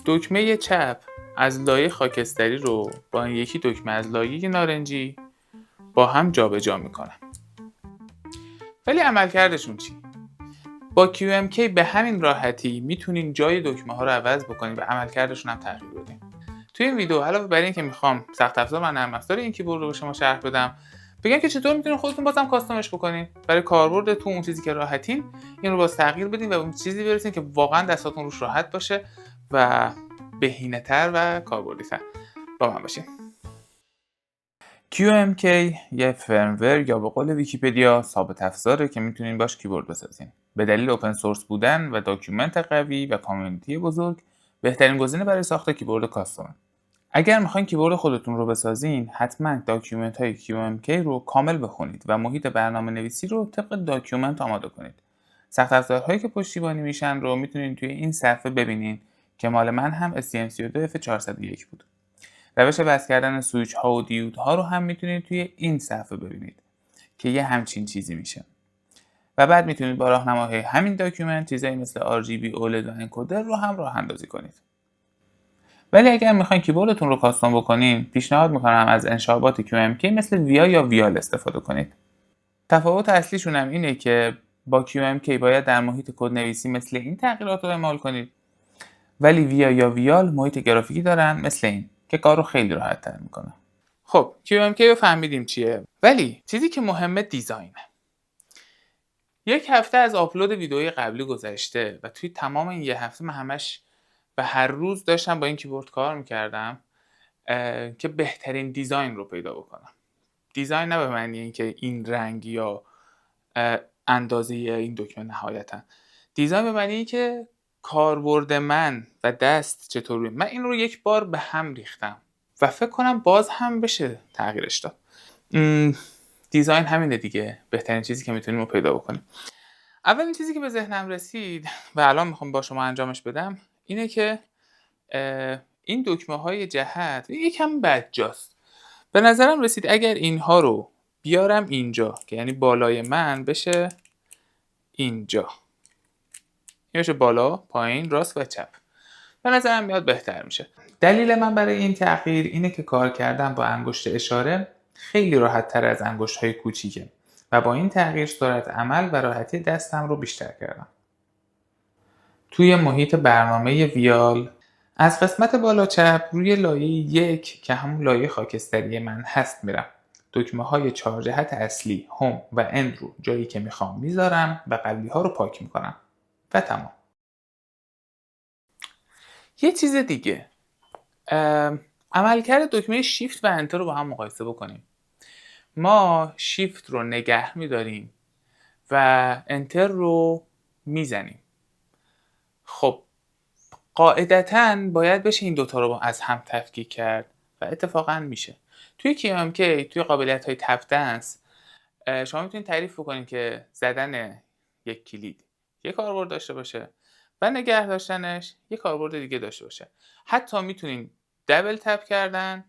دکمه چپ از لایه خاکستری رو با این یکی دکمه از لایه نارنجی با هم جابجا میکنم. ولی عملکردشون چی؟ با QMK به همین راحتی میتونین جای دکمه ها رو عوض بکنین و عملکردشون هم تغییر بدین. توی این ویدیو علاوه بر اینکه میخوام سخت افزار و نرم افزار این کیبورد رو به شما شرح بدم، بگم که چطور میتونین خودتون بازم کاستومش بکنین برای کاربرد تو اون چیزی که راحتین، این رو باز تغییر بدین و به اون چیزی برسین که واقعا دستاتون روش راحت باشه و بهینه‌تر و کاربردی‌تر. با من باشین. QMK یه فرمور یا به قول ویکی‌پدیا ثابت افزاره که میتونین باش کیبورد بسازین. به دلیل اوپن سورس بودن و داکیومنت قوی و کامیونیتی بزرگ، بهترین گزینه برای ساخت کیبورد کاستومه. اگر میخواین کیبورد خودتون رو بسازین، حتما داکیومنت های QMK رو کامل بخونید و محیط برنامه نویسی رو طبق داکیومنت آماده کنید. سخت افزارهایی که پشتیبانی میشن رو میتونید توی این صفحه ببینین که مال من هم STM32F401 بود. روش وصل کردن سویچ ها و دیود ها رو هم میتونید توی این صفحه ببینید که یه همچین چیزی میشه. و بعد میتونید با راهنماهای همین داکیومنت چیزایی مثل RGB OLED و انکودر رو هم راه اندازی کنید. ولی اگر میخواین کیبوردتون رو کاستوم بکنین، پیشنهاد میکنم از انشابات QMK مثل ویا یا ویال استفاده کنید. تفاوت اصلیشون هم اینه که با QMK باید در محیط کدنویسی مثل این تغییرات رو اعمال کنید، ولی ویا یا ویال محیط گرافیکی دارن مثل این که کار رو خیلی راحت تر میکنه. خب QMK رو فهمیدیم چیه، ولی چیزی که مهمه دیزاینه. یک هفته از آپلود ویدئوی قبلی گذشته و توی تمام این یه هفته من همش و هر روز داشتم با این کیبورد کار میکردم که بهترین دیزاین رو پیدا بکنم. دیزاین نه به معنی اینکه این رنگ یا اندازه این دکمه نهایتا. دیزاین به معنی اینکه کاربرد من و دست چطوره. من این رو یک بار به هم ریختم و فکر کنم باز هم بشه تغییرش داد. دیزاین همینه دیگه، بهترین چیزی که میتونیم رو پیدا بکنیم. اولین چیزی که به ذهنم رسید و الان میخوام با شما انجامش بدم اینه که این دکمه های جهت یکم بدجاست. به نظرم رسید اگر اینها رو بیارم اینجا که یعنی بالای من بشه اینجا، این بشه بالا، پایین، راست و چپ، به نظرم میاد بهتر میشه. دلیل من برای این تغییر اینه که کار کردن با انگشت اشاره خیلی راحت تر از انگشت های کوچیکه و با این تغییر سرعت عمل و راحتی دستم رو بیشتر کردم. توی محیط برنامه ویال از قسمت بالا چپ روی لایه 1 که همون لایه خاکستری من هست میرم. دکمه های 4 جهت اصلی هوم و اند رو جایی که میخوام میذارم و قبلی ها رو پاک میکنم و تمام. یه چیز دیگه، عملکرد دکمه شیفت و انتر رو با هم مقایسه بکنیم. ما شیفت رو نگه میداریم و انتر رو میزنیم. خب قاعدتاً باید بشه این دوتا رو از هم تفکیک کرد و اتفاقاً میشه. توی QMK توی قابلیت‌های تپ دنس شما میتونید تعریف بکنید که زدن یک کلید یک کاربرد داشته باشه و نگه داشتنش یک کاربرد دیگه داشته باشه. حتی میتونید دبل تپ کردن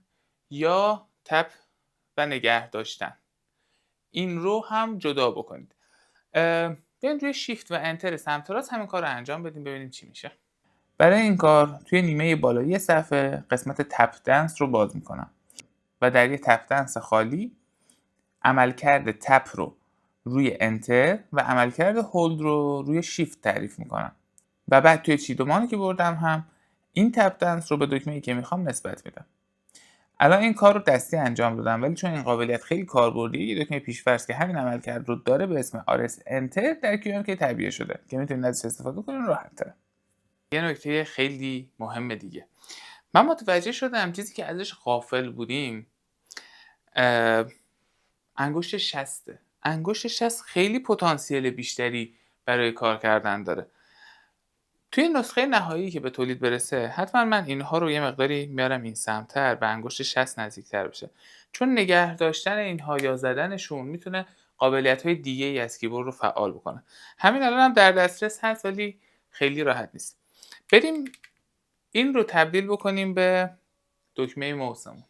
یا تپ و نگه داشتن این رو هم جدا بکنید. بیاین روی شیفت و انتر سمت راست همین کار رو انجام بدیم ببینیم چی میشه. برای این کار توی نیمه بالایی صفحه قسمت تپ دنس رو باز میکنم و در یه تپ دنس خالی عملکرد تپ رو روی انتر و عملکرد هولد رو روی شیفت تعریف میکنم و بعد توی چیدمانی که بردم هم این تپ دنس رو به دکمه‌ای که میخوام نسبت میدم. الان این کار رو دستی انجام دادم، ولی چون این قابلیت خیلی کاربردیه یه دکمه پیش‌فرض که همین عملکرد رو داره به اسم RS انتر در QMK تعبیه شده که میتونید ازش استفاده کنید راحت‌تر. یه نکته خیلی مهم دیگه، من متوجه شدم چیزی که ازش غافل بودیم انگشت شسته. انگشت شست خیلی پتانسیل بیشتری برای کار کردن داره. توی نسخه نهایی که به تولید برسه حتما من اینها رو یه مقداری میارم این سمتر به انگشت شست نزدیکتر بشه، چون نگه داشتن اینها یا زدنشون میتونه قابلیت‌های دیگه ای از کیبورد رو فعال بکنه. همین الان هم در دسترس هست ولی خیلی راحت نیست. بریم این رو تبدیل بکنیم به دکمه ماوسمون.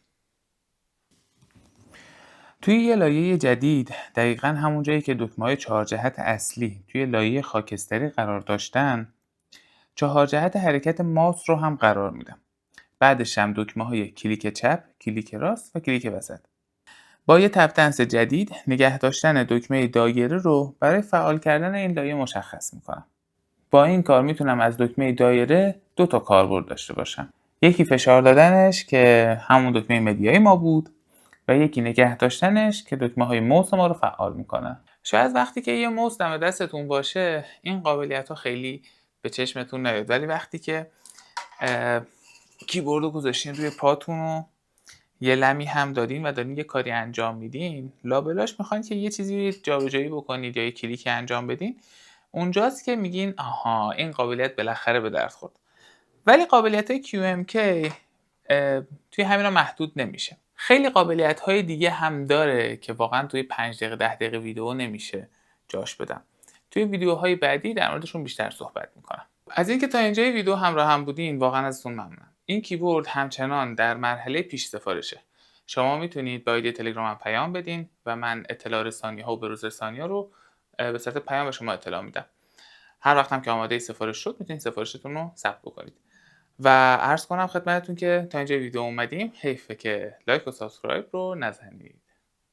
توی یه لایه جدید دقیقاً همون جایی که دکمه‌های 4 جهت اصلی توی لایه خاکستری قرار داشتن 4 جهت حرکت ماوس رو هم قرار میدم. بعدش هم دکمه‌های کلیک چپ، کلیک راست و کلیک وسط. با یه تپ دنس جدید نگه داشتن دکمه دایره رو برای فعال کردن این لایه مشخص میکنم. با این کار میتونم از دکمه دایره 2 تا کاربرد داشته باشم. یکی فشار دادنش که همون دکمه مدیای ما بود و یکی نگه داشتنش که دکمه‌های موس ما رو فعال میکنن. شاید وقتی که یه موس دم دستتون باشه این قابلیت‌ها خیلی به چشمتون نیاد، ولی وقتی که کیبورد رو گذاشتین روی پاتون و یه لمی هم دادین و دارین یه کاری انجام میدین، لابلاش میخواین که یه چیزی جابجایی بکنید یا یه کلیکی انجام بدین، اونجاست که میگین آها این قابلیت بالاخره به درد خورد. ولی قابلیت‌های QMK توی همینا محدود نمیشه. خیلی قابلیت‌های دیگه هم داره که واقعا توی 5 دقیقه 10 دقیقه ویدیو نمیشه جاش بدم. توی ویدیوهای بعدی در موردشون بیشتر صحبت میکنم. از اینکه تا اینجای ویدیو همراه هم بودین واقعا ازتون ممنونم. این کیبورد همچنان در مرحله پیش سفارشه. شما میتونید با آیدی تلگرامم پیام بدین و من اطلاع رسانی‌ها و بروز رسانی‌ها رو به صورت پیام به شما اطلاع میدم. هر وقت هم که آماده سفارش شد میتونید سفارشتون رو ثبت بکنید. و عرض کنم خدمتتون که تا اینجای ویدیو اومدیم، حیفه که لایک و سابسکرایب رو نزنید.